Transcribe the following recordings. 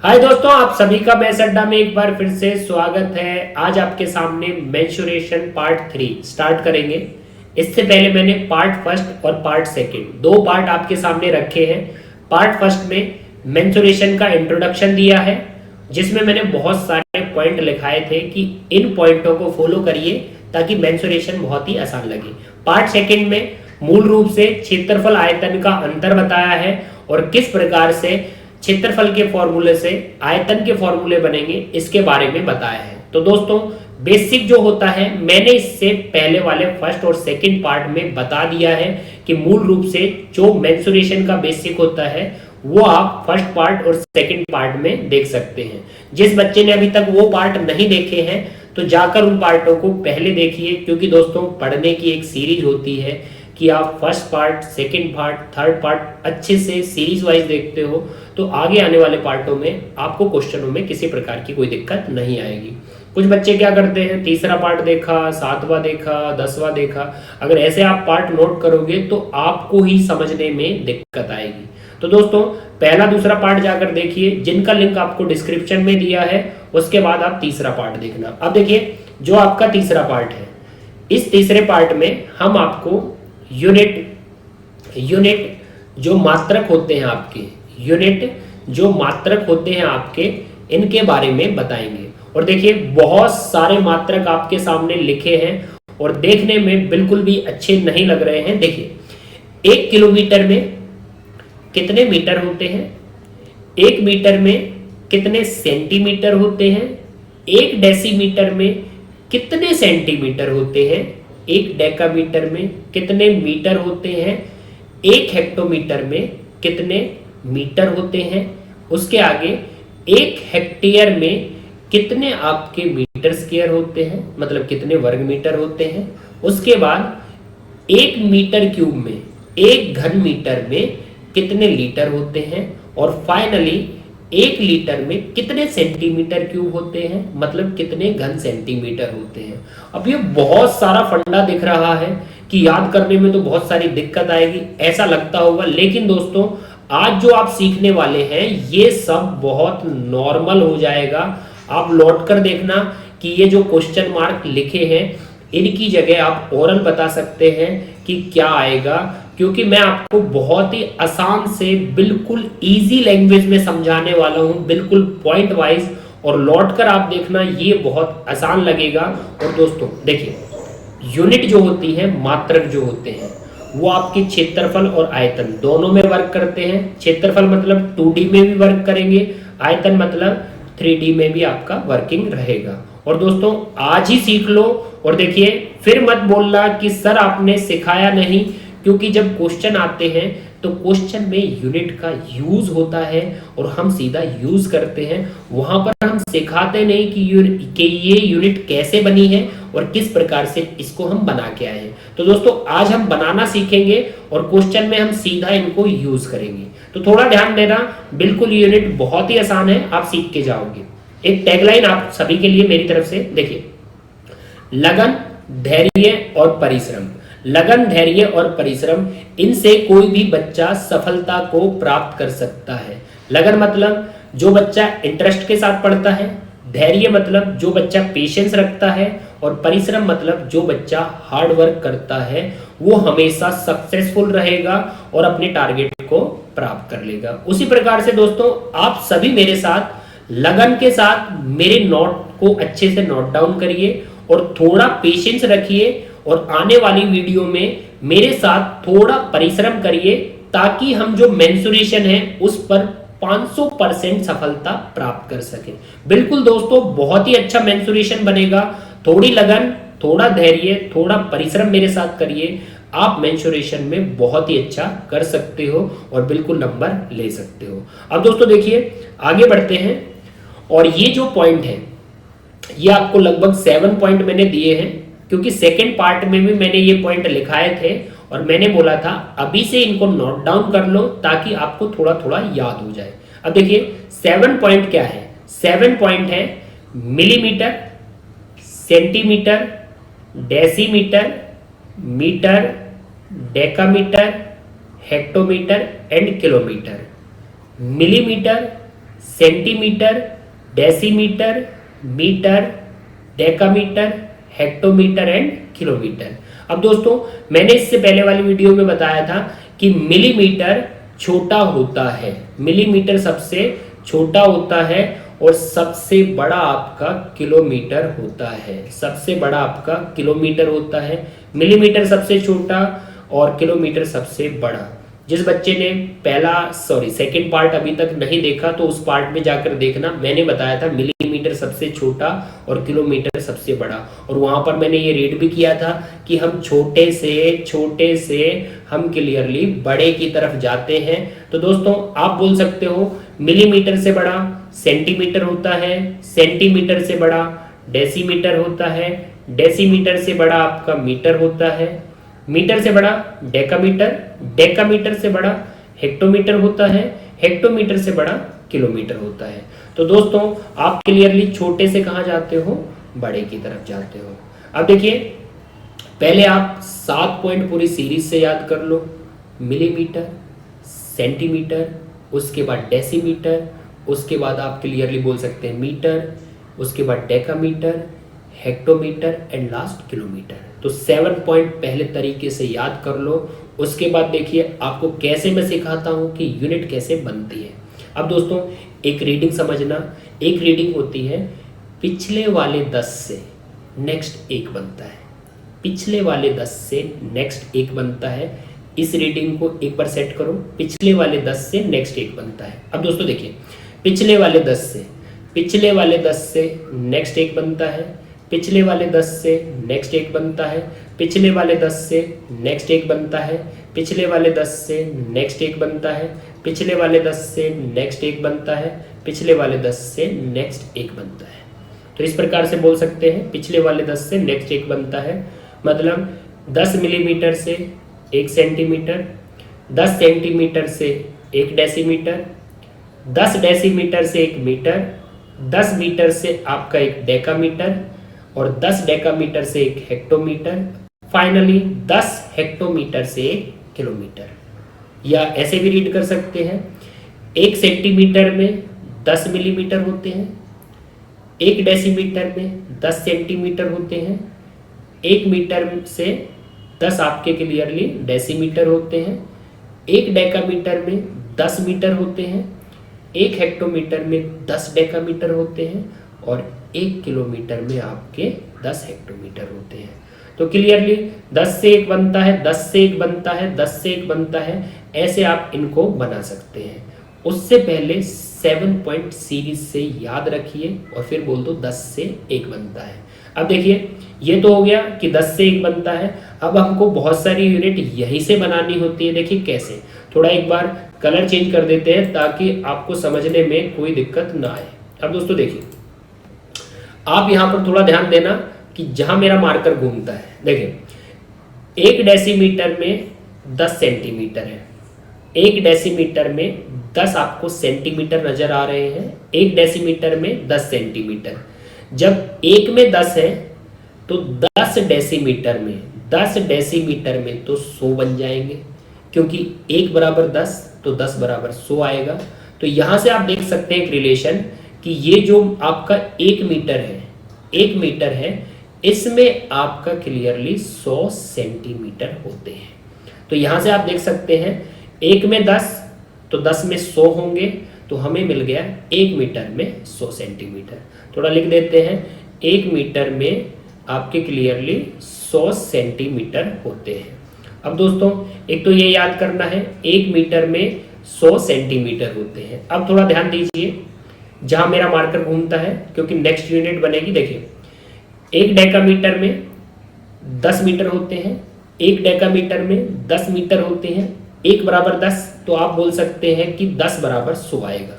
हाय दोस्तों, आप सभी का मैथ्स अड्डा में एक बार फिर से स्वागत है। आज आपके सामने मेंसुरेशन पार्ट 3 स्टार्ट करेंगे। इससे पहले मैंने पार्ट फर्स्ट और पार्ट सेकंड दो पार्ट आपके सामने रखे हैं। पार्ट फर्स्ट में मेंसुरेशन का इंट्रोडक्शन दिया है, जिसमें मैंने बहुत सारे पॉइंट लिखाए थे कि इन पॉइंटों को फॉलो करिए ताकि मेंसुरेशन बहुत ही आसान लगे। पार्ट सेकंड में मूल रूप से क्षेत्रफल आयतन का अंतर बताया है और किस प्रकार से क्षेत्रफल के फॉर्मूले से आयतन के फॉर्मूले बनेंगे इसके बारे में बताया है। तो दोस्तों, बेसिक जो होता है मैंने इससे पहले वाले फर्स्ट और सेकंड पार्ट में बता दिया है कि मूल रूप से जो मेंसुरेशन का बेसिक होता है वो आप फर्स्ट पार्ट और सेकंड पार्ट में देख सकते हैं। जिस बच्चे ने अभी तक वो पार्ट नहीं देखे हैं तो जाकर उन पार्टों को पहले देखिए, क्योंकि दोस्तों पढ़ने की एक सीरीज होती है कि आप first part, second part, third part अच्छे से सीरीज वाइज देखते हो तो आगे आने वाले पार्टों में आपको क्वेश्चनों में किसी प्रकार की कोई दिक्कत नहीं आएगी। कुछ बच्चे क्या करते हैं, तीसरा पार्ट देखा, सातवां देखा, 10वां देखा। अगर ऐसे आप पार्ट नोट करोगे तो आपको ही समझने में दिक्कत आएगी। तो दोस्तों, पहला दूसरा पार्ट जाकर देखिए, जिनका लिंक आपको डिस्क्रिप्शन में दिया है। उसके बाद आप तीसरा पार्ट देखना। अब देखिए, जो आपका तीसरा पार्ट है, इस तीसरे पार्ट में हम आपको यूनिट जो मात्रक होते हैं आपके, यूनिट जो मात्रक होते हैं आपके, इनके बारे में बताएंगे। और देखिए, बहुत सारे मात्रक आपके सामने लिखे हैं और देखने में बिल्कुल भी अच्छे नहीं लग रहे हैं। देखिए, 1 किलोमीटर में कितने मीटर होते हैं, 1 मीटर में कितने सेंटीमीटर होते हैं, 1 डेसीमीटर में कितने सेंटीमीटर होते हैं, 1 डेकामीटर में कितने मीटर होते हैं, 1 हेक्टोमीटर में कितने मीटर होते हैं, उसके आगे 1 हेक्टेयर में कितने आपके मीटर स्क्वायर होते हैं, मतलब कितने वर्ग मीटर होते हैं। उसके बाद 1 मीटर क्यूब में, 1 घन मीटर में कितने लीटर होते हैं। और फाइनली 1 लीटर में कितने सेंटीमीटर क्यूब होते हैं, मतलब कितने घन सेंटीमीटर होते हैं। अब ये बहुत सारा फंडा दिख रहा है कि याद करने में तो बहुत सारी दिक्कत आएगी, ऐसा लगता होगा। लेकिन दोस्तों, आज जो आप सीखने वाले हैं ये सब बहुत नॉर्मल हो जाएगा। आप लौट कर देखना कि ये जो क्वेश्चन मार्क लिखे हैं इनकी जगह आप ओरल बता सकते हैं कि क्या आएगा, क्योंकि मैं आपको बहुत ही आसान से बिल्कुल इजी लैंग्वेज में समझाने वाला हूं, बिल्कुल पॉइंट वाइज। और लौट कर आप देखना, ये बहुत आसान लगेगा। और दोस्तों देखिए, यूनिट जो होती है, मात्रक जो होते हैं, वो आपके क्षेत्रफल और आयतन दोनों में वर्क करते हैं। क्षेत्रफल मतलब 2D में भी वर्क करेंगे, आयतन मतलब 3D में भी आपका वर्किंग रहेगा। और दोस्तों, आज ही सीख लो। और देखिए, फिर मत बोलना कि सर आपने सिखाया नहीं, क्योंकि जब क्वेश्चन आते हैं तो क्वेश्चन में यूनिट का यूज होता है और हम सीधा यूज करते हैं। वहां पर हम सिखाते नहीं कि ये यूनिट कैसे बनी है और किस प्रकार से इसको हम बना के आए हैं। तो दोस्तों, आज हम बनाना सीखेंगे और क्वेश्चन में हम सीधा इनको यूज करेंगे। तो थोड़ा ध्यान देना, बिल्कुल यूनिट बहुत ही आसान है, आप सीख के जाओगे। एक टैगलाइन आप सभी के लिए मेरी तरफ से, देखिए, लगन, धैर्य और परिश्रम। लगन, धैर्य और परिश्रम, इनसे कोई भी बच्चा सफलता को प्राप्त कर सकता है। लगन मतलब जो बच्चा इंटरेस्ट के साथ पढ़ता है, धैर्य मतलब जो बच्चा पेशेंस रखता है, और परिश्रम मतलब जो बच्चा हार्ड वर्क करता है वो हमेशा सक्सेसफुल रहेगा और अपने टारगेट को प्राप्त कर लेगा। उसी प्रकार से दोस्तों, आप सभी मेरे साथ लगन के साथ मेरे नोट को अच्छे से नोट डाउन करिए और थोड़ा पेशेंस रखिए और आने वाली वीडियो में मेरे साथ थोड़ा परिश्रम करिए, ताकि हम जो मेंसुरेशन है उस पर 500% सफलता प्राप्त कर सके। बिल्कुल दोस्तों, बहुत ही अच्छा मेंसुरेशन बनेगा। थोड़ी लगन, थोड़ा धैर्य, थोड़ा परिश्रम मेरे साथ करिए, आप मेंसुरेशन में बहुत ही अच्छा कर सकते हो और बिल्कुल नंबर ले सकते हो। अब दोस्तों देखिए, आगे बढ़ते हैं। और ये जो पॉइंट है ये आपको लगभग 7 पॉइंट मैंने दिए हैं, क्योंकि सेकेंड पार्ट में भी मैंने ये पॉइंट लिखाए थे और मैंने बोला था अभी से इनको नोट डाउन कर लो ताकि आपको थोड़ा थोड़ा याद हो जाए। अब देखिए, 7 पॉइंट क्या है। 7 पॉइंट है millimetre, centimetre, decimetre, metre, decametre, hectometre and kilometre. Millimetre, centimetre, decimetre, metre, decametre, hectometre and kilometre. अब दोस्तों मैंने इससे पहले वाली वीडियो में बताया था कि मिलीमीटर छोटा होता है, मिलीमीटर सबसे छोटा होता है और सबसे बड़ा आपका किलोमीटर होता है, सबसे बड़ा आपका किलोमीटर होता है। मिलीमीटर सबसे छोटा और किलोमीटर सबसे बड़ा। जिस बच्चे ने सेकंड पार्ट अभी तक नहीं देखा तो उस पार्ट में जाकर देखना, मैंने बताया था मिलीमीटर सबसे छोटा और किलोमीटर सबसे बड़ा, और वहां पर मैंने ये रेट भी किया था कि हम छोटे से हम क्लियरली बड़े की तरफ जाते हैं। तो दोस्तों आप बोल सकते हो मिलीमीटर से बड़ा सेंटीमीटर होता है, सेंटीमीटर से बड़ा डेसीमीटर होता है, डेसीमीटर से बड़ा आपका मीटर होता है, मीटर से बड़ा डेकामीटर, डेकामीटर से बड़ा हेक्टोमीटर होता है, हेक्टोमीटर से बड़ा किलोमीटर होता है। तो दोस्तों आप क्लियरली छोटे से कहां जाते हो, बड़े की तरफ जाते हो। अब देखिए पहले आप 7 पॉइंट पूरी सीरीज से याद कर लो, मिलीमीटर, सेंटीमीटर, उसके बाद डेसीमीटर, उसके बाद आप क्लियरली बोल सकते हैं मीटर, उसके बाद decametre, hectometre and last kilometre. तो 7 पॉइंट पहले तरीके से याद कर लो। उसके बाद देखिए आपको कैसे मैं सिखाता हूं कि यूनिट कैसे बनती है। अब दोस्तों एक रीडिंग समझना, एक रीडिंग होती है पिछले वाले 10 से नेक्स्ट 1 बनता है, पिछले वाले 10 से नेक्स्ट 1 बनता है। इस रीडिंग को एक बार सेट करो, पिछले वाले 10 से नेक्स्ट 1 बनता है। अब दोस्तों देखिए पिछले वाले 10 से नेक्स्ट 1 बनता है, पिछले वाले 10 से नेक्स्ट 1 बनता है, पिछले वाले 10 से नेक्स्ट 1 बनता है, पिछले वाले 10 से नेक्स्ट 1 बनता है, पिछले वाले 10 से नेक्स्ट 1 बनता है, पिछले वाले 10 से नेक्स्ट 1 बनता है। तो इस प्रकार से बोल सकते हैं पिछले वाले 10 से नेक्स्ट 1 बनता है, मतलब 10 मिलीमीटर से 1 सेंटीमीटर, 10 सेंटीमीटर से 1 डेसीमीटर, 10 डेसीमीटर से 1 मीटर, 10 मीटर से आपका 1 डेकामीटर और 10 डेकामीटर से 1 हेक्टोमीटर, फाइनली 10 हेक्टोमीटर से 1 किलोमीटर। या ऐसे भी रीड कर सकते हैं 1 सेंटीमीटर में 10 मिलीमीटर होते हैं, 1 डेसीमीटर में 10 सेंटीमीटर होते हैं, 1 मीटर से 10 आपके क्लियरली डेसीमीटर होते हैं, 1 डेकामीटर में 10 मीटर होते हैं, 1 हेक्टोमीटर में 10 डेकामीटर होते हैं और 1 किलोमीटर में आपके 10 हेक्टोमीटर होते हैं। तो क्लियरली 10 से 1 बनता है, 10 से 1 बनता है, 10 से 1 बनता है, ऐसे आप इनको बना सकते हैं। उससे पहले 7 पॉइंट सीरीज से याद रखिए और फिर बोल दो 10 से 1 बनता है। अब देखिए ये तो हो गया कि 10 से 1 बनता है। अब हमको बहुत सारी यूनिट यहीं से बनानी होती है। देखिए कैसे, थोड़ा एक बार कलर चेंज कर देते हैं ताकि आपको समझने में कोई दिक्कत ना आए। अब दोस्तों देखिए आप यहां पर थोड़ा ध्यान देना कि जहां मेरा मार्कर घूमता है, देखिए 1 डेसीमीटर में 10 सेंटीमीटर है, 1 डेसीमीटर में 10 आपको सेंटीमीटर नजर आ रहे हैं, 1 डेसीमीटर में 10 सेंटीमीटर। जब 1 में 10 है तो 10 डेसीमीटर में तो 100 बन जाएंगे, क्योंकि 1 बराबर 10 तो 10 बराबर 100 आएगा। तो यहां से आप देख सकते हैं एक रिलेशन कि ये जो आपका 1 मीटर है इसमें आपका क्लियरली 100 सेंटीमीटर होते हैं। तो यहां से आप देख सकते हैं 1 में 10 तो 10 में 100 होंगे, तो हमें मिल गया 1 मीटर में 100 सेंटीमीटर। थोड़ा लिख देते हैं 1 मीटर में आपके क्लियरली 100 सेंटीमीटर होते हैं। अब दोस्तों एक तो ये याद करना है 1 मीटर में 100 सेंटीमीटर होते हैं। अब थोड़ा ध्यान दीजिए जहां मेरा मार्कर घूमता है, क्योंकि नेक्स्ट यूनिट बनेगी। देखिए 1 डेकामीटर में 10 मीटर होते हैं, 1 डेकामीटर में 10 मीटर होते हैं, 1 बराबर 10 तो आप बोल सकते हैं कि 10 बराबर 100 आएगा।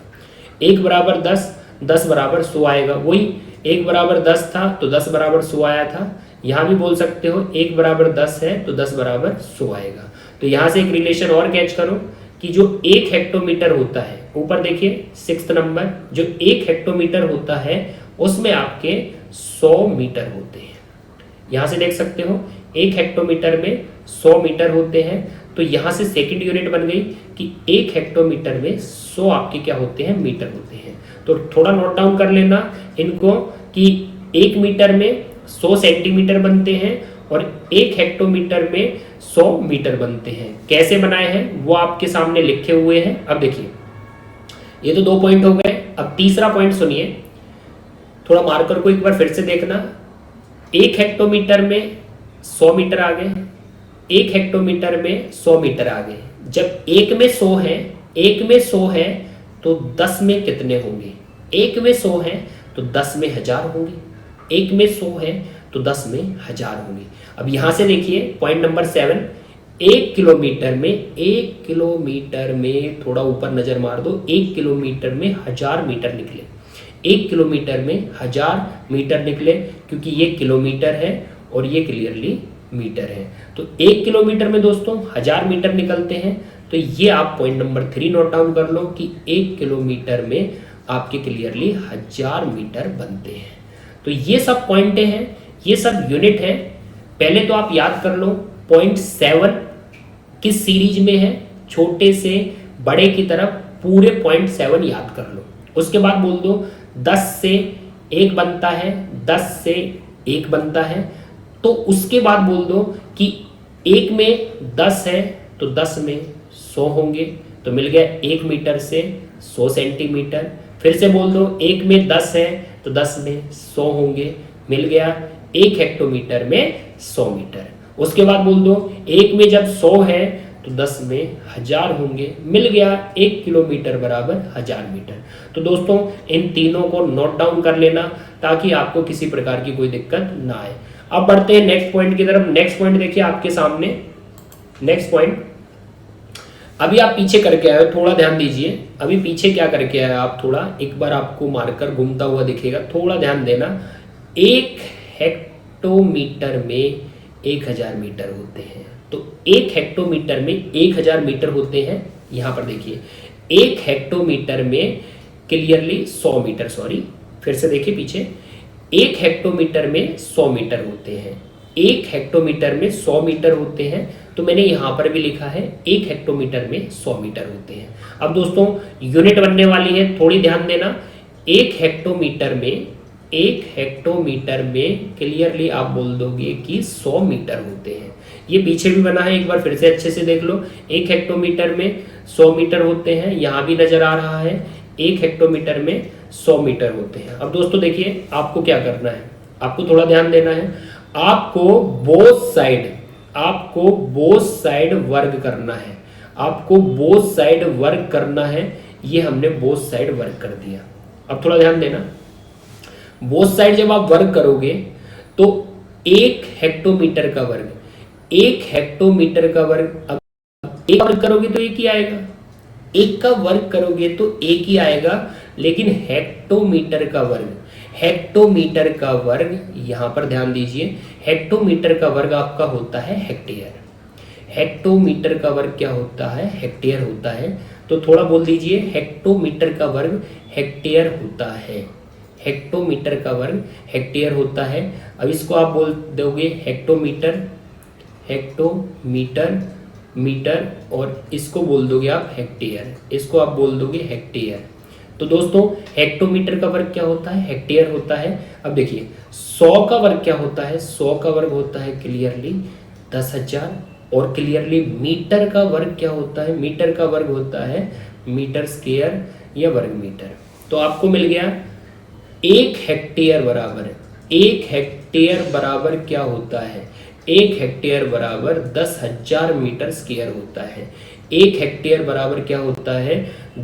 1 बराबर 10, 10 बराबर 100 आएगा। वही 1 बराबर 10 था तो 10 बराबर 100 आया था। यहां भी बोल सकते हो 1 बराबर 10 है तो 10 बराबर 100 आएगा। तो यहां से एक रिलेशन और कैच करो कि जो 1 हेक्टोमीटर होता है, ऊपर देखिए 6th नंबर, जो 1 हेक्टोमीटर होता है उसमें आपके 100 मीटर होते हैं। यहां से देख सकते हो 1 हेक्टोमीटर में 100 मीटर होते हैं। तो यहां से सेकंड यूनिट बन गई कि 1 हेक्टोमीटर में 100 100 आपके क्या होते हैं, मीटर होते हैं। तो थोड़ा नोट डाउन कर लेना इनको कि 1 मीटर में 100 सेंटीमीटर बनते हैं और 1 हेक्टोमीटर में 100 मीटर बनते हैं। कैसे बनाए हैं वो आपके सामने लिखे हुए हैं। अब देखिए, ये तो 2 पॉइंट हो गए। अब तीसरा पॉइंट सुनिए, थोड़ा मार्कर को एक बार फिर से देखना। 1 हेक्टोमीटर में 100 मीटर आ गए, 1 हेक्टोमीटर में 100 मीटर आ गए। जब 1 में 100 है, 1 में 100 है तो 10 में कितने होंगे? 1 में 100 है तो 10 में 1000 होंगे, 1 में 100 है तो 10 में 1000 होंगे। अब यहां से देखिए पॉइंट नंबर 7, 1 किलोमीटर में, 1 किलोमीटर में थोड़ा ऊपर नजर मार दो, 1 किलोमीटर में 1000 मीटर निकले। 1 किलोमीटर में 1000 मीटर निकले, क्योंकि ये किलोमीटर है और ये क्लियरली मीटर है। तो 1 किलोमीटर में दोस्तों 1000 मीटर निकलते हैं। तो ये आप पॉइंट नंबर 3 नोट डाउन कर लो कि 1 किलोमीटर में आपके क्लियरली 1000 मीटर बनते हैं। तो ये सब पॉइंटें हैं, ये सब यूनिट है। पहले तो आप याद कर लो पॉइंट 7 किस सीरीज में है, छोटे से बड़े की तरफ पूरे पॉइंट 7 याद कर लो। उसके बाद बोल दो 10 से 1 बनता है, 10 से 1 बनता है। तो उसके बाद बोल दो कि 1 में 10 है तो 10 में 100 होंगे, तो मिल गया 1 मीटर से 100 सेंटीमीटर। फिर से बोल दो 1 में 10 है तो 10 में 100 होंगे, मिल गया 1 हेक्टोमीटर में 100 मीटर। उसके बाद बोल दो 1 में जब 100 है तो 10 में 1000 होंगे, मिल गया 1 किलोमीटर बराबर 1000 मीटर। तो दोस्तों इन तीनों को नोट डाउन कर लेना ताकि आपको किसी प्रकार की कोई दिक्कत ना आए। अब बढ़ते हैं नेक्स्ट पॉइंट की तरफ। नेक्स्ट पॉइंट देखिए आपके सामने, नेक्स्ट पॉइंट अभी आप पीछे करके आए हो, थोड़ा ध्यान दीजिए। अभी पीछे क्या करके आए आप, थोड़ा एक बार आपको मार्कर घूमता हुआ दिखेगा, थोड़ा ध्यान देना। 1 हेक्टोमीटर में 1000 मीटर होते हैं। तो 1 हेक्टोमीटर में 1000 मीटर होते हैं। यहां पर देखिए 1 हेक्टोमीटर में क्लियरली 100 मीटर, सॉरी फिर से देखिए पीछे, 1 हेक्टोमीटर में 100 मीटर होते हैं। 1 हेक्टोमीटर में 100 मीटर होते हैं। तो मैंने यहां पर भी लिखा है 1 हेक्टोमीटर में 100 मीटर होते हैं। अब दोस्तों यूनिट बनने वाली है, थोड़ी ध्यान देना। 1 हेक्टोमीटर में, 1 हेक्टोमीटर में क्लियरली आप बोल दोगे कि 100 मीटर होते हैं। ये पीछे भी बना है, एक बार फिर से अच्छे से देख लो। 1 हेक्टोमीटर में 100 मीटर होते हैं, यहां भी नजर आ रहा है 1 हेक्टोमीटर में 100 मीटर होते हैं। अब दोस्तों देखिए आपको क्या करना है, आपको थोड़ा ध्यान देना है। आपको बोथ साइड वर्ग करना है, आपको बोथ साइड वर्ग करना है। ये हमने बोथ साइड वर्ग कर दिया। अब थोड़ा ध्यान देना, बोथ साइड जब आप वर्ग करोगे तो 1 हेक्टोमीटर का वर्ग, 1 हेक्टोमीटर का वर्ग, अब 1 वर्ग करोगे तो 1 ही आएगा, 1 का वर्ग करोगे तो 1 ही आएगा। लेकिन हेक्टोमीटर का वर्ग, हेक्टोमीटर का वर्ग, यहां पर ध्यान दीजिए, हेक्टोमीटर का वर्ग आपका होता है हेक्टेयर। हेक्टोमीटर का वर्ग क्या होता है, हेक्टेयर होता है। तो थोड़ा बोल दीजिए हेक्टोमीटर का वर्ग हेक्टेयर होता है, हेक्टोमीटर का वर्ग हेक्टेयर होता है। अब इसको आप बोल दोगे हेक्टोमीटर, हेक्टोमीटर मीटर, और इसको बोल दोगे आप हेक्टेयर, इसको आप बोल दोगे हेक्टेयर। तो दोस्तों हेक्टोमीटर का वर्ग क्या होता है, हेक्टेयर होता है। अब देखिए 100 का वर्ग क्या होता है, 100 का वर्ग होता है क्लियरली 10,000, और क्लियरली मीटर का वर्ग क्या होता है, मीटर का वर्ग होता है मीटर स्क्वायर या वर्ग मीटर। तो आपको मिल गया 1 हेक्टेयर बराबर, 1 हेक्टेयर बराबर क्या होता है, 1 हेक्टेयर बराबर 10,000 मीटर स्क्वायर होता है। 1 हेक्टेयर बराबर क्या होता है,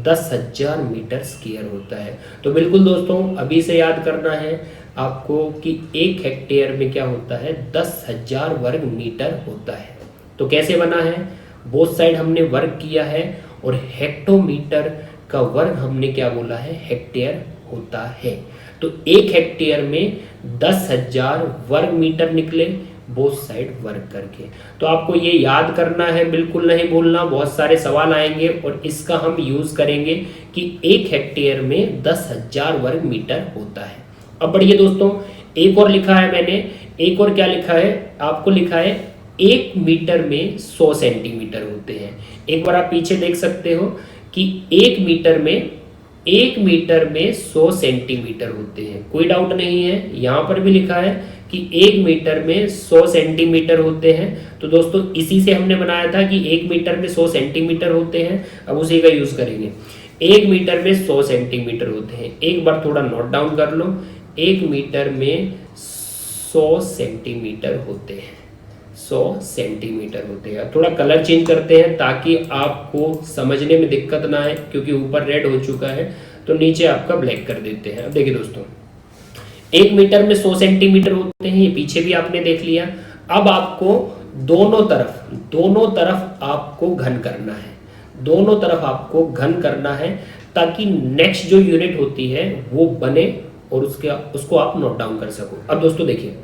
10,000 मीटर स्क्वायर होता है। तो बिल्कुल दोस्तों अभी से याद करना है आपको कि 1 हेक्टेयर में क्या होता है, 10,000 वर्ग मीटर होता है। तो कैसे बना है, बोथ साइड हमने वर्ग किया है और हेक्टोमीटर का वर्ग हमने क्या बोला है, हेक्टेयर होता है। तो 1 हेक्टेयर में 10,000 वर्ग मीटर निकले बोथ साइड वर्क करके। तो आपको ये याद करना है, बिल्कुल नहीं भूलना, बहुत सारे सवाल आएंगे और इसका हम यूज करेंगे कि 1 हेक्टेयर में 10,000 वर्ग मीटर होता है। अब बढ़िए दोस्तों, एक और लिखा है मैंने, एक और क्या लिखा है, आपको लिखा है 1 मीटर में 100 सेंटीमीटर होते हैं। एक बार आप पीछे देख सकते हो कि 1 मीटर में 100 सेंटीमीटर होते हैं। कोई डाउट नहीं है, यहाँ पर भी लिखा है कि 1 मीटर में 100 सेंटीमीटर होते हैं। तो दोस्तों इसी से हमने बनाया था कि 1 मीटर में 100 सेंटीमीटर होते हैं। अब उसी का यूज करेंगे। 1 मीटर में 100 सेंटीमीटर होते हैं। एक बार थोड़ा नोट डाउन कर लो, 1 मीटर में 100 सेंटीमीटर होते हैं। 100 सेंटीमीटर होते हैं। थोड़ा कलर चेंज करते हैं ताकि आपको समझने में दिक्कत ना आए, क्योंकि ऊपर रेड हो चुका है तो नीचे आपका ब्लैक कर देते हैं। अब देखिए दोस्तों, 1 मीटर में 100 सेंटीमीटर होते हैं, ये पीछे भी आपने देख लिया। अब आपको दोनों तरफ आपको घन करना है, दोनों तरफ आपको घन करना है ताकि नेक्स्ट जो यूनिट होती है वो बने और उसको आप नोट डाउन कर सको। अब दोस्तों देखिए,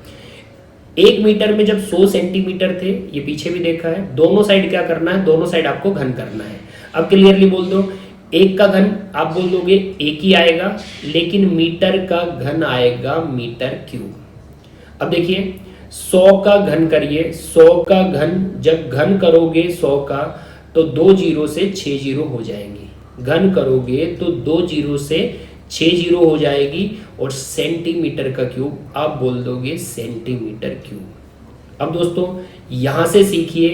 1 मीटर में जब 100 सेंटीमीटर थे, ये पीछे भी देखा है, दोनों साइड क्या करना है, दोनों साइड आपको घन करना है। अब क्लियरली बोल दो, एक का घन आप बोल दोगे एक ही आएगा, लेकिन मीटर का घन आएगा मीटर क्यूब। अब देखिए 100 का घन करिए, 100 का घन जब घन करोगे 100 का तो 2 जीरो से 6 जीरो हो जाएंगी। घन करोगे तो 2 जीरो से 6 जीरो हो जाएगी और सेंटीमीटर का क्यूब आप बोल दोगे सेंटीमीटर क्यूब। अब दोस्तों यहां से सीखिए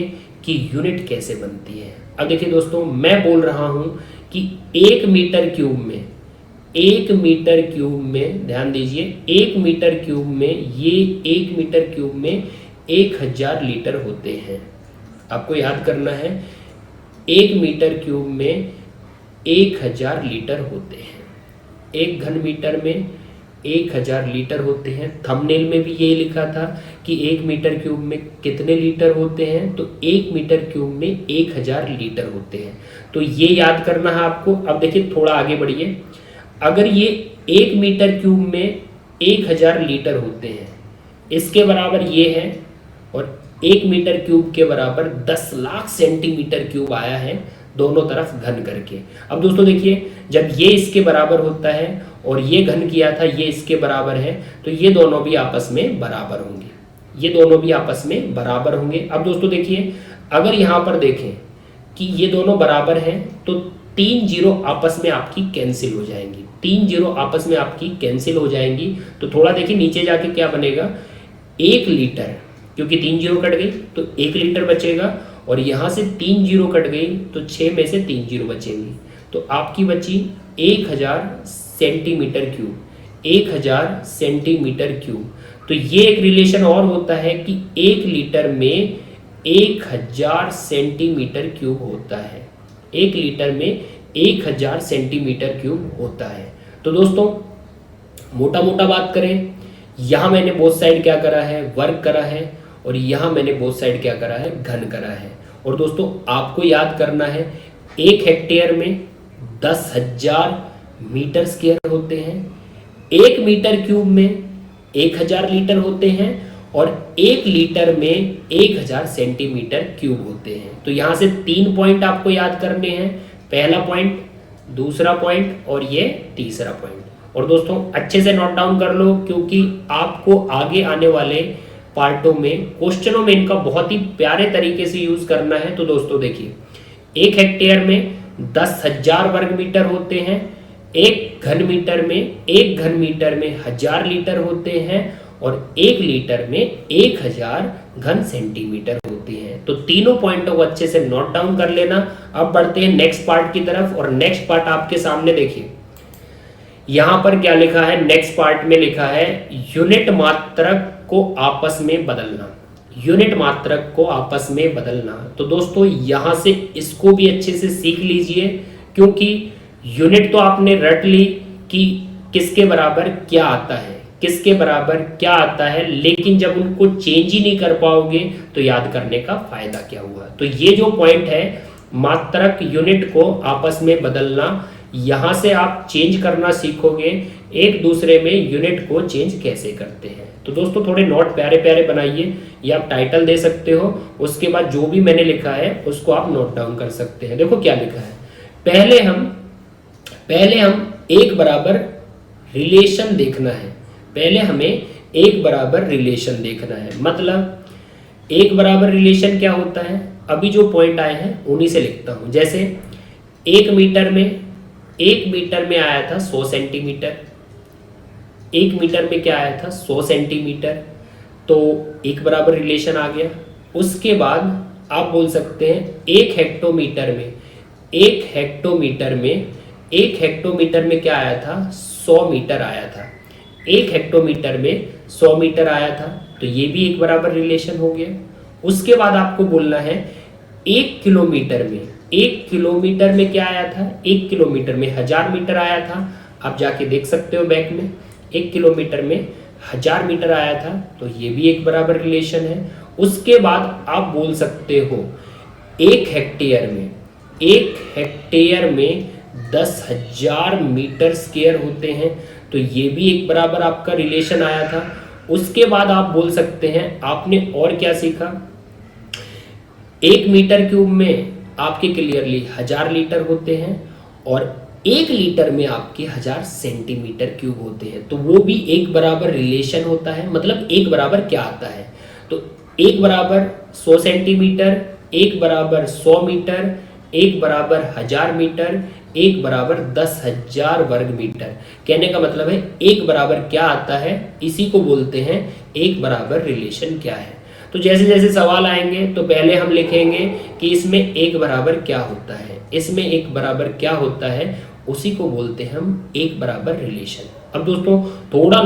कि यूनिट कैसे बनती है। अब देखिए दोस्तों, मैं बोल रहा हूं कि 1 मीटर क्यूब में, 1 मीटर क्यूब में ध्यान दीजिए, 1 मीटर क्यूब में, ये 1 मीटर क्यूब में 1000 लीटर होते हैं। आपको याद करना है, 1 मीटर क्यूब में 1000 लीटर होते हैं। एक घन मीटर में 1000 लीटर होते हैं। थंबनेल में भी यही लिखा था कि 1 मीटर क्यूब में कितने लीटर होते हैं, तो 1 मीटर क्यूब में 1000 लीटर होते हैं। तो ये याद करना है आपको। अब देखिए थोड़ा आगे बढ़िए, अगर ये 1 मीटर क्यूब में 1000 लीटर होते हैं, इसके बराबर ये है, और 1 मीटर क्यूब के बराबर 10 लाख सेंटीमीटर क्यूब आया है दोनों तरफ घन करके। अब दोस्तों देखिए, जब ये इसके बराबर होता है और ये घन किया था ये इसके बराबर है, तो ये दोनों भी आपस में बराबर होंगे, ये दोनों भी आपस में बराबर होंगे। अब दोस्तों देखिए, अगर यहाँ पर देखें कि ये दोनों बराबर हैं तो 3 जीरो आपस में आपकी कैंसिल हो जाएंगी, 3 जीरो आपस में आपकी कैंसिल हो जाएंगी। तो थोड़ा देखिए नीचे जाके क्या बनेगा, 1 लीटर, क्योंकि 3 जीरो कट गई तो 1 लीटर बचेगा, और यहाँ से 3 जीरो कट गई तो 6 में से 3 जीरो बचेंगी, तो आपकी बची 1000 सेंटीमीटर क्यूब, 1000 सेंटीमीटर क्यूब। तो ये एक रिलेशन और होता है कि 1 लीटर में 1000 सेंटीमीटर क्यूब होता है, 1 लीटर में 1000 सेंटीमीटर क्यूब होता है। तो दोस्तों मोटा मोटा बात करें, यहाँ मैंने बोथ साइड क्या करा है, वर्क करा है, और यहाँ मैंने बोथ साइड क्या करा है, घन करा है। और दोस्तों आपको याद करना है, 1 हेक्टेयर में 10,000 मीटर स्क्वायर होते हैं, 1 मीटर क्यूब में 1000 लीटर होते हैं, और 1 लीटर में 1000 सेंटीमीटर क्यूब होते हैं। तो यहाँ से 3 पॉइंट आपको याद करने हैं, पहला पॉइंट, दूसरा पॉइंट और ये तीसरा पॉइंट। और दोस्तों अच्छे से नोट डाउन कर लो, क्योंकि आपको आगे आने वाले पार्टों में, क्वेश्चनों में इनका बहुत ही प्यारे तरीके से यूज करना है। तो दोस्तों देखिए, 1 हेक्टेयर में 10,000 वर्ग मीटर होते हैं, एक घन मीटर में 1000 लीटर होते हैं, और 1 लीटर में 1000 घन सेंटीमीटर होते हैं। तो तीनों पॉइंटों को अच्छे से नोट डाउन कर लेना। अब बढ़ते हैं नेक्स्ट पार्ट की तरफ, और नेक्स्ट पार्ट आपके सामने देखिए, यहां पर क्या लिखा है, नेक्स्ट पार्ट में लिखा है यूनिट मात्रक को आपस में बदलना, यूनिट मात्रक को आपस में बदलना। तो दोस्तों यहां से इसको भी अच्छे से सीख लीजिए, क्योंकि यूनिट तो आपने रट ली कि किसके बराबर क्या आता है, किसके बराबर क्या आता है, लेकिन जब उनको चेंज ही नहीं कर पाओगे तो याद करने का फायदा क्या हुआ। तो ये जो पॉइंट है, मात्रक यूनिट को आपस में बदलना, यहां से आप चेंज करना सीखोगे एक दूसरे में यूनिट को चेंज कैसे करते हैं। तो दोस्तों थोड़े नोट प्यारे प्यारे बनाइए, ये आप टाइटल दे सकते हो, उसके बाद जो भी मैंने लिखा है उसको आप नोट डाउन कर सकते हैं। देखो क्या लिखा है, पहले हम एक बराबर रिलेशन देखना है, पहले हमें एक बराबर रिलेशन देखना है। मतलब एक बराबर रिलेशन क्या होता है, अभी जो पॉइंट आए हैं उन्हीं से लिखता हूं। जैसे एक मीटर में आया था 100 सेंटीमीटर। एक मीटर में क्या आया था 100 सेंटीमीटर, तो एक बराबर रिलेशन आ गया। उसके बाद आप बोल सकते हैं एक हेक्टोमीटर में क्या आया था 100 मीटर आया था। एक हेक्टोमीटर में 100 मीटर आया था, तो ये भी एक बराबर रिलेशन हो गया। उसके बाद आपको बोलना है एक किलोमीटर में क्या आया था, एक किलोमीटर में 1000 मीटर आया था। आप जाके देख सकते हो बैक में, एक किलोमीटर में 1000 मीटर आया था, तो ये भी एक बराबर रिलेशन है। उसके बाद आप बोल सकते हो एक हेक्टेयर में 10,000 मीटर स्क्वायर होते हैं, तो ये भी एक बराबर आपका रिलेशन आया था। उसके बाद आप बोल सकते हैं आपने और क्या सीखा, एक मीटर क्यूब में आपके क्लियरली 1000 लीटर होते हैं और एक लीटर में आपके 1000 सेंटीमीटर क्यूब होते हैं, तो वो भी एक बराबर रिलेशन होता है। मतलब एक बराबर क्या आता है, तो एक बराबर 100 सेंटीमीटर, एक बराबर 100 मीटर, एक बराबर 1000 मीटर, एक बराबर 10,000 वर्ग मीटर। कहने का मतलब है एक बराबर क्या आता है, इसी को बोलते हैं एक बराबर रिलेशन क्या है। तो जैसे जैसे सवाल आएंगे तो पहले हम लिखेंगे कि इसमें एक बराबर क्या होता है, इसमें एक बराबर क्या होता है, उसी को बोलते हैं हम एक बराबर रिलेशन। अब दोस्तों थोड़ा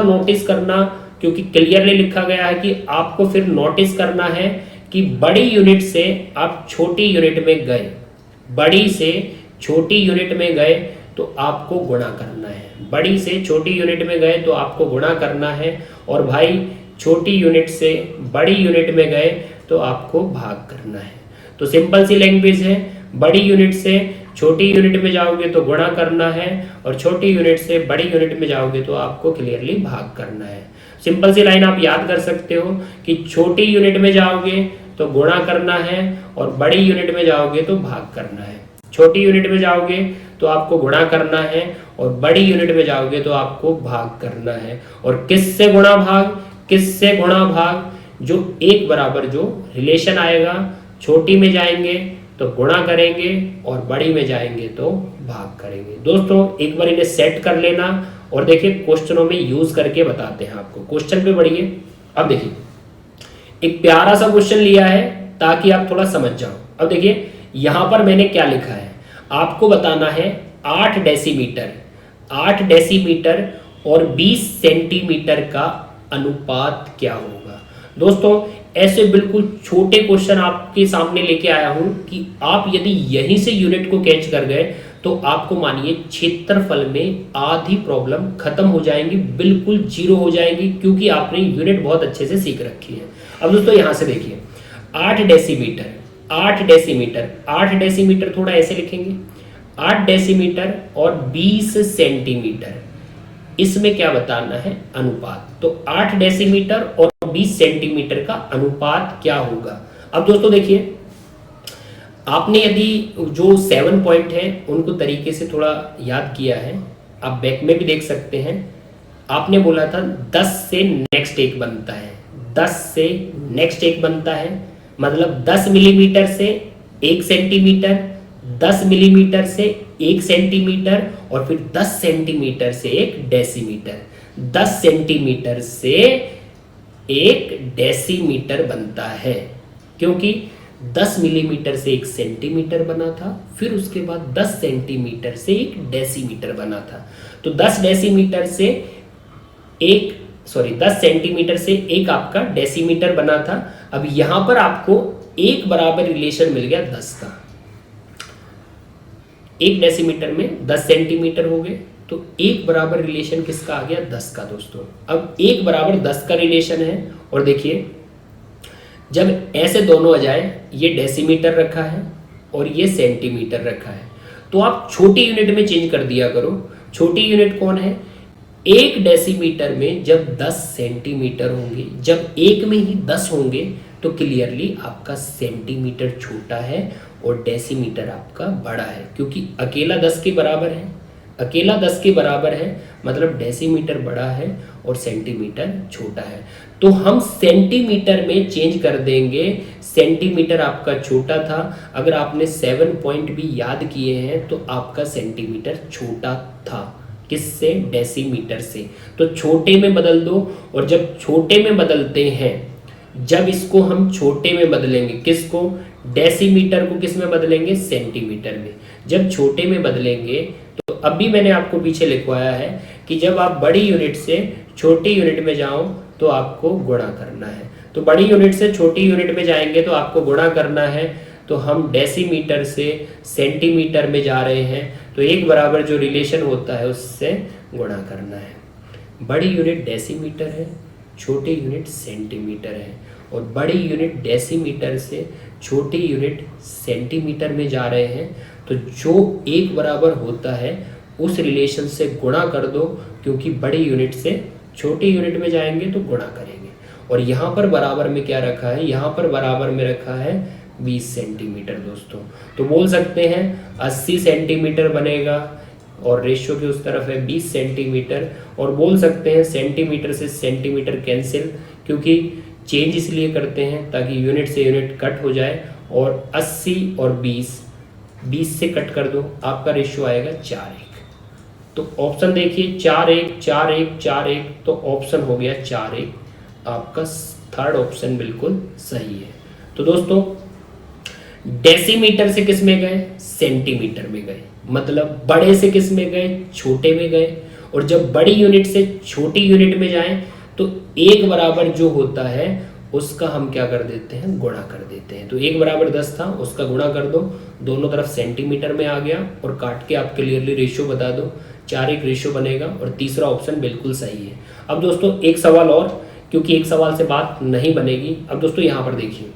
नोटिस करना क्योंकि क्लियरली लिखा गया है कि आपको फिर नोटिस करना है कि बड़ी यूनिट से आप छोटी यूनिट में गए, बड़ी से छोटी यूनिट में गए तो आपको गुणा करना है, बड़ी से छोटी यूनिट में गए तो आपको गुणा करना है, और भाई छोटी यूनिट से बड़ी यूनिट में गए तो आपको भाग करना है। तो सिंपल सी लैंग्वेज है, बड़ी यूनिट से छोटी यूनिट में जाओगे तो गुणा करना है, और छोटी यूनिट से बड़ी यूनिट में जाओगे तो आपको क्लियरली भाग करना है। सिंपल सी लाइन आप याद कर सकते हो कि छोटी यूनिट में जाओगे तो गुणा करना है और बड़ी यूनिट में जाओगे तो भाग करना है। छोटी यूनिट में जाओगे तो आपको गुणा करना है और बड़ी यूनिट में जाओगे तो आपको भाग करना है। और किससे गुणा भाग, जो एक बराबर जो रिलेशन आएगा, छोटी में जाएंगे तो गुणा करेंगे और बड़ी में जाएंगे तो भाग करेंगे। दोस्तों एक बार इन्हें सेट कर लेना और देखिए क्वेश्चनों में यूज करके बताते हैं आपको। क्वेश्चन पे बढ़िए। अब देखिए एक प्यारा सा क्वेश्चन लिया है ताकि आप थोड़ा समझ जाओ। अब देखिए यहां पर मैंने क्या लिखा है, आपको बताना है 8 डेसीमीटर और 20 सेंटीमीटर का अनुपात क्या होगा। दोस्तों ऐसे बिल्कुल छोटे क्वेश्चन आपके सामने लेके आया हूं कि आप यदि यहीं से यूनिट को कैच कर गए तो आपको मानिए क्षेत्रफल में आधी प्रॉब्लम खत्म हो जाएंगी, बिल्कुल जीरो हो जाएगी, क्योंकि आपने यूनिट बहुत अच्छे से सीख रखी है। अब दोस्तों यहां से देखिए 8 डेसीमीटर थोड़ा ऐसे लिखेंगे, 8 डेसीमीटर और 20 सेंटीमीटर, इसमें क्या बताना है अनुपात। तो 8 डेसीमीटर और 20 सेंटीमीटर का अनुपात क्या होगा। अब दोस्तों देखिए आपने यदि जो 7 पॉइंट है उनको तरीके से थोड़ा याद किया है, आप बैक में भी देख सकते हैं। आपने बोला था 10 से नेक्स्ट एक बनता है, 10 से नेक्स्ट एक बनता है, मतलब 10 मिलीमीटर से 1 सेंटीमीटर, 10 मिलीमीटर से 1 सेंटीमीटर और फिर 10 सेंटीमीटर से 1 डेसीमीटर, 10 सेंटीमीटर से 1 डेसीमीटर बनता है, क्योंकि 10 मिलीमीटर से 1 सेंटीमीटर बना था, फिर उसके बाद 10 सेंटीमीटर से 1 डेसीमीटर बना था। तो 10 सेंटीमीटर से एक आपका डेसीमीटर बना था। अब यहां पर आपको एक बराबर रिलेशन मिल गया 10 का, 1 डेसीमीटर में 10 सेंटीमीटर हो गए, तो एक बराबर रिलेशन किसका आ गया 10 का। दोस्तों अब एक बराबर 10 का रिलेशन है, और देखिए जब ऐसे दोनों आ जाए, ये डेसीमीटर रखा है और ये सेंटीमीटर रखा है, तो आप छोटी यूनिट में चेंज कर दिया करो। छोटी यूनिट कौन है, 1 डेसीमीटर में जब 10 सेंटीमीटर होंगे, जब एक में ही 10 होंगे तो क्लियरली आपका सेंटीमीटर छोटा है और डेसीमीटर आपका बड़ा है, क्योंकि अकेला 10 के बराबर है, अकेला 10 के बराबर है, मतलब डेसीमीटर बड़ा है और सेंटीमीटर छोटा है। तो हम सेंटीमीटर में चेंज कर देंगे सेंटीमीटर आपका छोटा था। अगर आपने 7 पॉइंट भी याद किए हैं तो आपका सेंटीमीटर छोटा था। किससे? डेसीमीटर से। तो छोटे में बदल दो, और जब छोटे में बदलते हैं, जब इसको हम छोटे में बदलेंगे, किसको? डेसीमीटर को किस में बदलेंगे? सेंटीमीटर में। जब छोटे में बदलेंगे तो अभी मैंने आपको पीछे लिखवाया है कि जब आप बड़ी यूनिट से छोटी यूनिट में जाओ तो आपको गुणा करना है। तो बड़ी यूनिट से छोटी यूनिट में जाएंगे तो आपको गुणा करना है। तो हम डेसीमीटर से सेंटीमीटर में जा रहे हैं, तो एक बराबर जो रिलेशन होता है उससे गुणा करना है। बड़ी यूनिट डेसीमीटर है, छोटी यूनिट सेंटीमीटर है, और बड़ी यूनिट डेसीमीटर से छोटी यूनिट सेंटीमीटर में जा रहे हैं, तो जो एक बराबर होता है उस रिलेशन से गुणा कर दो, क्योंकि बड़ी यूनिट से छोटी यूनिट में जाएंगे तो गुणा करेंगे। और यहाँ पर बराबर में क्या रखा है? यहाँ पर बराबर में रखा है 20 सेंटीमीटर दोस्तों। तो बोल सकते हैं 80 सेंटीमीटर बनेगा, और रेशियो की उस तरफ है 20 सेंटीमीटर। और बोल सकते हैं सेंटीमीटर से सेंटीमीटर कैंसिल, क्योंकि चेंज इसलिए करते हैं ताकि यूनिट से यूनिट कट हो जाए। और 80 और 20 से कट कर दो, आपका रेशियो आएगा 4:1। तो ऑप्शन देखिए 4:1 4:1 4:1, तो ऑप्शन हो गया 4:1। आपका थर्ड ऑप्शन बिल्कुल सही है। तो दोस्तों डेसीमीटर से किस में गए? सेंटीमीटर में गए। मतलब बड़े से किस में गए? छोटे में गए। और जब बड़ी यूनिट से छोटी यूनिट में जाएं तो एक बराबर जो होता है उसका हम क्या कर देते हैं? गुणा कर देते हैं। तो 1 बराबर 10 था, उसका गुणा कर दो, दोनों तरफ सेंटीमीटर में आ गया, और काट के आप क्लियरली रेशियो बता दो, 4:1 रेशियो बनेगा। और तीसरा ऑप्शन बिल्कुल सही है। अब दोस्तों एक सवाल और, क्योंकि एक सवाल से बात नहीं बनेगी। अब दोस्तों यहाँ पर देखिए,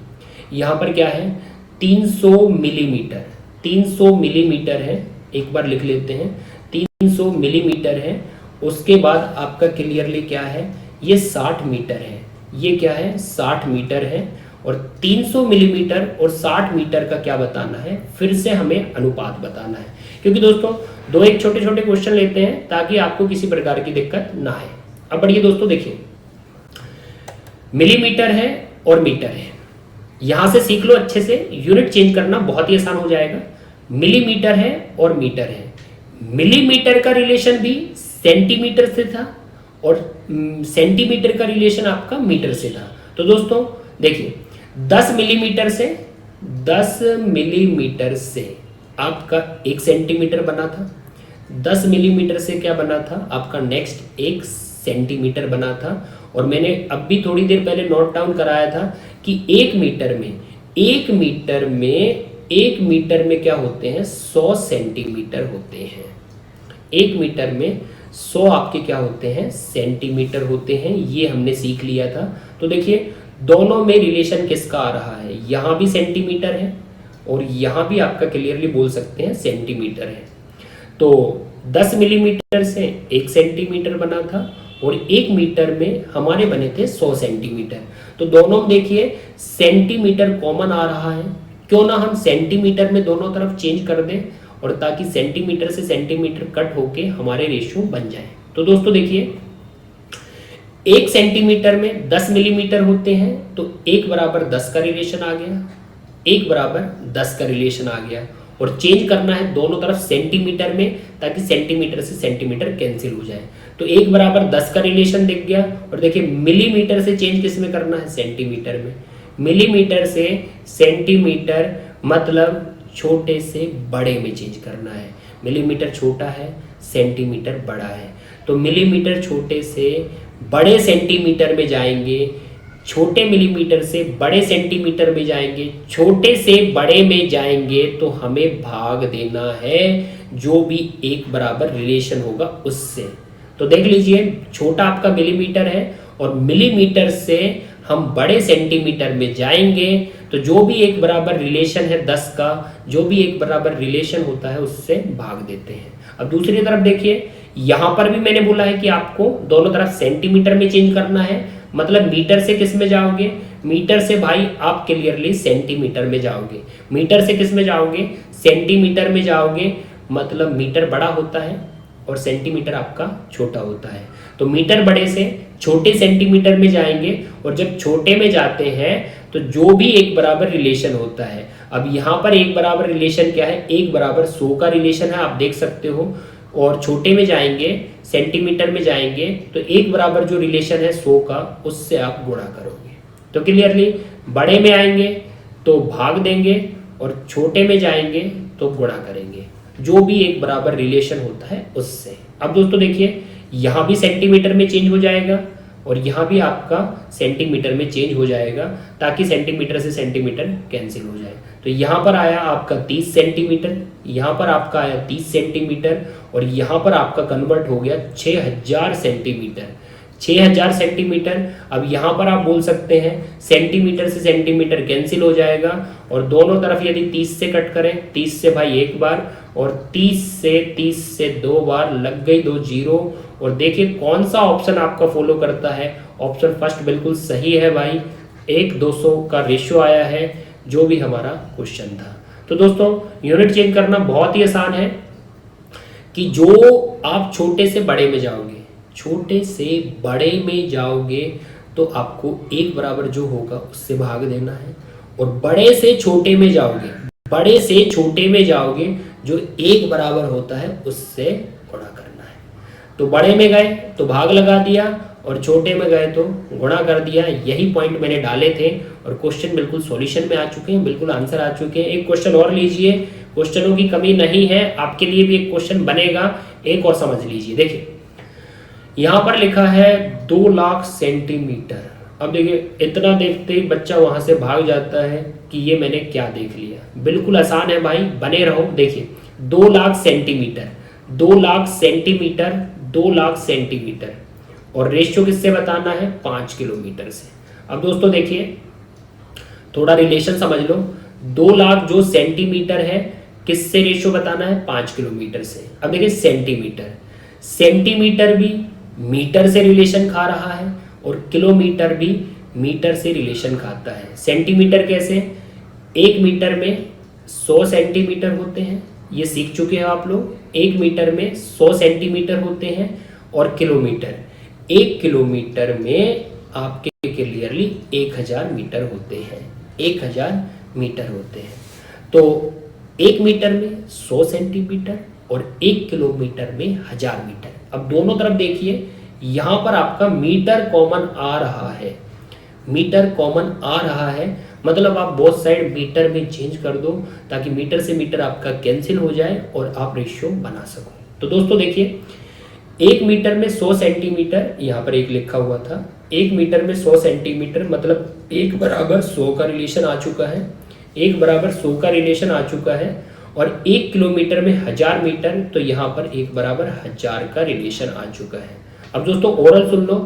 यहाँ पर क्या है? 300 मिलीमीटर। 300 मिलीमीटर है, एक बार लिख लेते हैं, 300 मिलीमीटर है। उसके बाद आपका क्लियरली क्या है? ये 60 मीटर है। ये क्या है? 60 मीटर है। और 300 मिलीमीटर और 60 मीटर का क्या बताना है? फिर से हमें अनुपात बताना है, क्योंकि दोस्तों दो एक छोटे छोटे क्वेश्चन लेते हैं ताकि आपको किसी प्रकार की दिक्कत ना आए। अब बढ़िए दोस्तों, देखिए मिलीमीटर है और मीटर है, यहां से सीख लो अच्छे से, यूनिट चेंज करना बहुत ही आसान हो जाएगा। मिलीमीटर है और मीटर है। मिलीमीटर का रिलेशन भी सेंटीमीटर से था, और सेंटीमीटर का रिलेशन आपका मीटर से था। तो दोस्तों देखिए 10 मिलीमीटर से आपका 1 सेंटीमीटर बना था। 10 मिलीमीटर से क्या बना था? आपका नेक्स्ट 1 सेंटीमीटर बना था। और मैंने अब भी थोड़ी देर पहले नोट डाउन कराया था कि 1 मीटर में क्या होते हैं? 100 सेंटीमीटर होते हैं। 1 मीटर में 100 आपके क्या होते हैं? सेंटीमीटर होते हैं। ये हमने सीख लिया था। तो देखिए दोनों में रिलेशन किसका आ रहा है? यहाँ भी सेंटीमीटर है और यहाँ भी आपका क्लियरली बोल सकते हैं सेंटीमीटर है। तो 10 मिलीमीटर से 1 सेंटीमीटर बना था, और 1 मीटर में हमारे बने थे 100 सेंटीमीटर। तो दोनों देखिए सेंटीमीटर कॉमन आ रहा है, क्यों ना हम सेंटीमीटर में दोनों तरफ चेंज कर दें, और ताकि सेंटीमीटर से सेंटीमीटर कट होके हमारे रेशियो बन जाए। तो दोस्तों देखिए 1 सेंटीमीटर में 10 मिलीमीटर होते हैं, तो 1 बराबर 10 का रिलेशन आ गया, 1 बराबर 10 का रिलेशन आ गया। और चेंज करना है दोनों तरफ सेंटीमीटर में, ताकि सेंटीमीटर से सेंटीमीटर कैंसिल हो जाए। तो 1 बराबर 10 का रिलेशन दिख गया। और देखिए मिलीमीटर से चेंज किस में करना है? सेंटीमीटर में। मिलीमीटर से सेंटीमीटर मतलब छोटे से बड़े में चेंज करना है। मिलीमीटर छोटा है, सेंटीमीटर बड़ा है, तो मिलीमीटर छोटे से बड़े सेंटीमीटर में जाएंगे, छोटे मिलीमीटर से बड़े सेंटीमीटर में जाएंगे, छोटे से बड़े में जाएंगे, तो हमें भाग देना है जो भी 1 बराबर रिलेशन होगा उससे। तो देख लीजिए छोटा आपका मिलीमीटर है, और मिलीमीटर से हम बड़े सेंटीमीटर में जाएंगे, तो जो भी 1 बराबर रिलेशन है 10 का, जो भी 1 बराबर रिलेशन होता है उससे भाग देते हैं। अब दूसरी तरफ देखिए, यहां पर भी मैंने बोला है कि आपको दोनों तरफ सेंटीमीटर में चेंज करना है। मतलब मीटर से किस में जाओगे? मीटर से भाई आप क्लियरली सेंटीमीटर में जाओगे। मीटर से किस में जाओगे? सेंटीमीटर में जाओगे। मतलब मीटर बड़ा होता है और सेंटीमीटर आपका छोटा होता है। तो मीटर बड़े से छोटे सेंटीमीटर में जाएंगे, और जब छोटे में जाते हैं तो जो भी एक बराबर रिलेशन होता है, अब यहाँ पर एक बराबर रिलेशन क्या है, एक बराबर 100 का रिलेशन है, आप देख सकते हो। और छोटे में जाएंगे, सेंटीमीटर में जाएंगे, तो एक बराबर जो रिलेशन है 100 का, उससे आप गुणा करोगे। तो क्लियरली बड़े में आएंगे तो भाग देंगे, और छोटे में जाएंगे तो गुणा करेंगे, जो भी एक बराबर रिलेशन होता है उससे। अब दोस्तों देखिए, यहाँ भी सेंटीमीटर में चेंज हो जाएगा और यहाँ भी आपका सेंटीमीटर में चेंज हो जाएगा, ताकि सेंटीमीटर से सेंटीमीटर कैंसिल हो जाए। तो यहाँ पर आया आपका 30 सेंटीमीटर, यहाँ पर आपका आया 30 सेंटीमीटर, और यहाँ पर आपका कन्वर्ट हो गया 6000 सेंटीमीटर। 6000 सेंटीमीटर। अब यहाँ पर आप बोल सकते हैं सेंटीमीटर से सेंटीमीटर कैंसिल हो जाएगा, और दोनों तरफ यदि 30 से कट करें, 30 से भाई एक बार, और 30 से 2 बार, लग गई 2 जीरो। और देखिए कौन सा ऑप्शन आपका फॉलो करता है, ऑप्शन फर्स्ट बिल्कुल सही है भाई, 1:200 का रेशियो आया है, जो भी हमारा क्वेश्चन था। तो दोस्तों यूनिट चेंज करना बहुत ही आसान है, कि जो आप छोटे से बड़े में जाओगे, छोटे से बड़े में जाओगे तो आपको एक बराबर जो होगा उससे भाग देना है, और बड़े से छोटे में जाओगे, बड़े से छोटे में जाओगे, जो एक बराबर होता है उससे गुणा करना है। तो बड़े में गए तो भाग लगा दिया, और छोटे में गए तो गुणा कर दिया। यही पॉइंट मैंने डाले थे, और क्वेश्चन बिल्कुल सॉल्यूशन में आ चुके हैं, बिल्कुल आंसर आ चुके हैं। एक क्वेश्चन और लीजिए, क्वेश्चनों की कमी नहीं है, आपके लिए भी एक क्वेश्चन बनेगा, एक और समझ लीजिए। देखिए यहाँ पर लिखा है 2 लाख सेंटीमीटर। अब देखिए इतना देखते ही बच्चा वहां से भाग जाता है कि ये मैंने क्या देख लिया। बिल्कुल आसान है भाई, बने रहो। देखिए 2 lakh centimetre, 2 lakh centimetre, 2 lakh centimetre, और रेशियो किससे बताना है, 5 किलोमीटर से। अब दोस्तों देखिए थोड़ा रिलेशन समझ लो, 2 लाख जो सेंटीमीटर है किससे रेशियो बताना है, 5 किलोमीटर से। अब देखिए सेंटीमीटर, सेंटीमीटर भी मीटर से रिलेशन खा रहा है, और किलोमीटर भी मीटर से रिलेशन खाता है। सेंटीमीटर कैसे, 1 मीटर में 100 सेंटीमीटर होते हैं, ये सीख चुके हैं आप लोग। 1 मीटर में 100 सेंटीमीटर होते हैं, और किलोमीटर, 1 किलोमीटर में आपके क्लियरली 1000 मीटर होते हैं, 1000 मीटर होते हैं। तो 1 मीटर में 100 सेंटीमीटर, और 1 किलोमीटर में 1000 मीटर। अब दोनों तरफ देखिए, यहां पर आपका मीटर कॉमन आ रहा है, मीटर कॉमन आ रहा है, मतलब आप बोथ साइड मीटर में चेंज कर दो, ताकि मीटर से मीटर आपका कैंसिल हो जाए और आप रेशियो बना सको। तो दोस्तों देखिए 1 मीटर में 100 सेंटीमीटर, यहाँ पर एक लिखा हुआ था, 1 मीटर में 100 सेंटीमीटर, मतलब 1 बराबर 100 का रिलेशन आ चुका है, 1 बराबर 100 का रिलेशन आ चुका है। और 1 किलोमीटर में 1000 मीटर, तो यहाँ पर 1 बराबर 1000 का रिलेशन आ चुका है। अब दोस्तों ओरल सुन लो,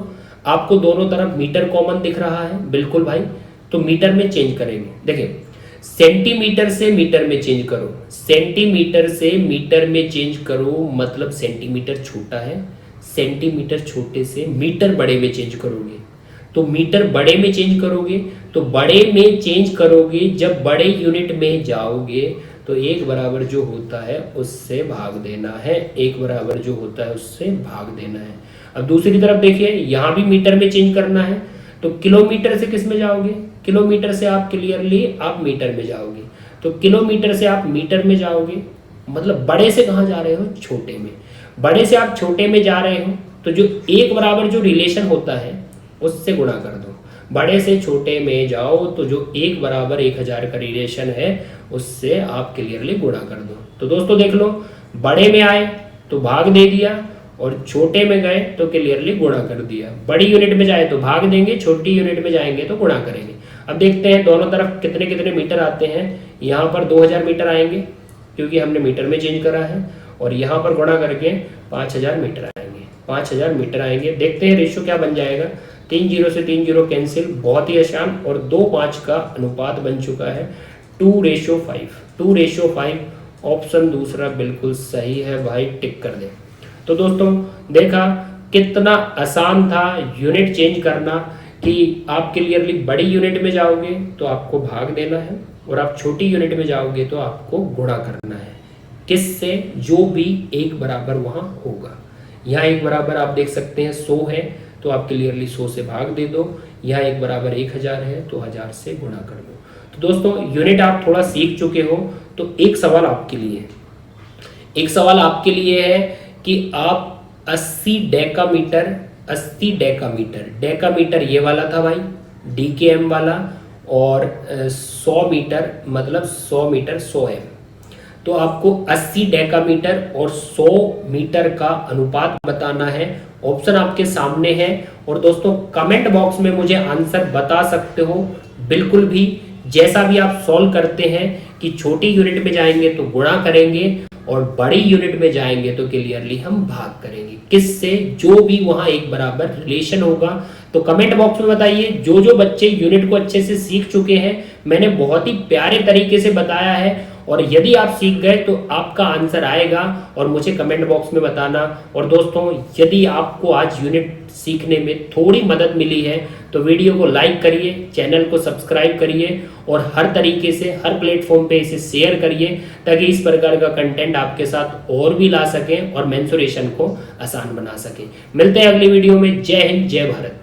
आपको दोनों तरफ मीटर कॉमन दिख रहा है, बिल्कुल भाई, तो मीटर में चेंज करेंगे। देखिए सेंटीमीटर से मीटर में चेंज करो, सेंटीमीटर से मीटर में चेंज करो, मतलब सेंटीमीटर छोटा है, सेंटीमीटर छोटे से मीटर बड़े में चेंज करोगे, तो मीटर बड़े में चेंज करोगे, तो बड़े में चेंज करोगे, जब बड़े यूनिट में जाओगे तो 1 बराबर जो होता है उससे भाग देना है, 1 बराबर जो होता है उससे भाग देना है। अब दूसरी तरफ देखिए, यहाँ भी मीटर में चेंज करना है, तो किलोमीटर से किस में जाओगे, किलोमीटर से आप क्लियरली आप मीटर में जाओगे, तो किलोमीटर से आप मीटर में जाओगे, मतलब बड़े से कहाँ जा रहे हो, छोटे में। बड़े से आप छोटे में जा रहे हो, तो जो 1 बराबर जो रिलेशन होता है उससे गुणा कर दो। बड़े से छोटे में जाओ तो जो 1 बराबर 1000 का रिलेशन है उससे आप क्लियरली गुणा कर दो। तो दोस्तों देख लो, बड़े में आए तो भाग दे दिया, और छोटे में गए तो क्लियरली गुणा कर दिया। बड़ी यूनिट में जाए तो भाग देंगे, छोटी यूनिट में जाएंगे तो गुणा करेंगे। अब देखते हैं दोनों तरफ कितने कितने मीटर आते हैं। यहाँ पर 2000 मीटर आएंगे, क्योंकि हमने मीटर में चेंज करा है, और यहाँ पर गुणा करके 5000 मीटर आएंगे, 5000 मीटर आएंगे। देखते हैं रेशियो क्या बन जाएगा। 3 जीरो से 3 जीरो कैंसिल, बहुत ही आसान, और 2:5 का अनुपात बन चुका है, 2:5, 2:5। ऑप्शन दूसरा बिल्कुल सही है भाई, टिक कर दे। तो दोस्तों देखा कितना आसान था यूनिट चेंज करना, कि आप क्लियरली बड़ी यूनिट में जाओगे तो आपको भाग देना है, और आप छोटी यूनिट में जाओगे तो आपको गुणा करना है, किससे, जो भी 1 बराबर वहां होगा। यहाँ 1 बराबर आप देख सकते हैं 100 है, तो आप क्लियरली 100 से भाग दे दो। यहाँ 1 बराबर 1000 है तो 1000 से गुणा कर दो। तो दोस्तों यूनिट आप थोड़ा सीख चुके हो, तो एक सवाल आपके लिए है, एक सवाल आपके लिए है कि आप 80 डेकामीटर, 80 डेकामीटर, डेकामीटर ये वाला था भाई, डीकेएम वाला, और 100 मीटर मतलब 100 मीटर 100 एम। तो आपको 80 डेकामीटर और 100 मीटर का अनुपात बताना है। ऑप्शन आपके सामने है, और दोस्तों कमेंट बॉक्स में मुझे आंसर बता सकते हो बिल्कुल भी, जैसा भी आप सॉल्व करते हैं कि छोटी यूनिट में जाएंगे तो गुणा करेंगे और बड़ी यूनिट में जाएंगे तो क्लियरली हम भाग करेंगे, किससे, जो भी वहां एक बराबर रिलेशन होगा। तो कमेंट बॉक्स में बताइए, जो जो बच्चे यूनिट को अच्छे से सीख चुके हैं, मैंने बहुत ही प्यारे तरीके से बताया है, और यदि आप सीख गए तो आपका आंसर आएगा और मुझे कमेंट बॉक्स में बताना। और दोस्तों यदि आपको आज यूनिट सीखने में थोड़ी मदद मिली है तो वीडियो को लाइक करिए, चैनल को सब्सक्राइब करिए, और हर तरीके से हर प्लेटफॉर्म पे इसे शेयर करिए, ताकि इस प्रकार का कंटेंट आपके साथ और भी ला सकें और मेंसुरेशन को आसान बना सकें। मिलते हैं अगली वीडियो में। जय हिंद, जय भारत।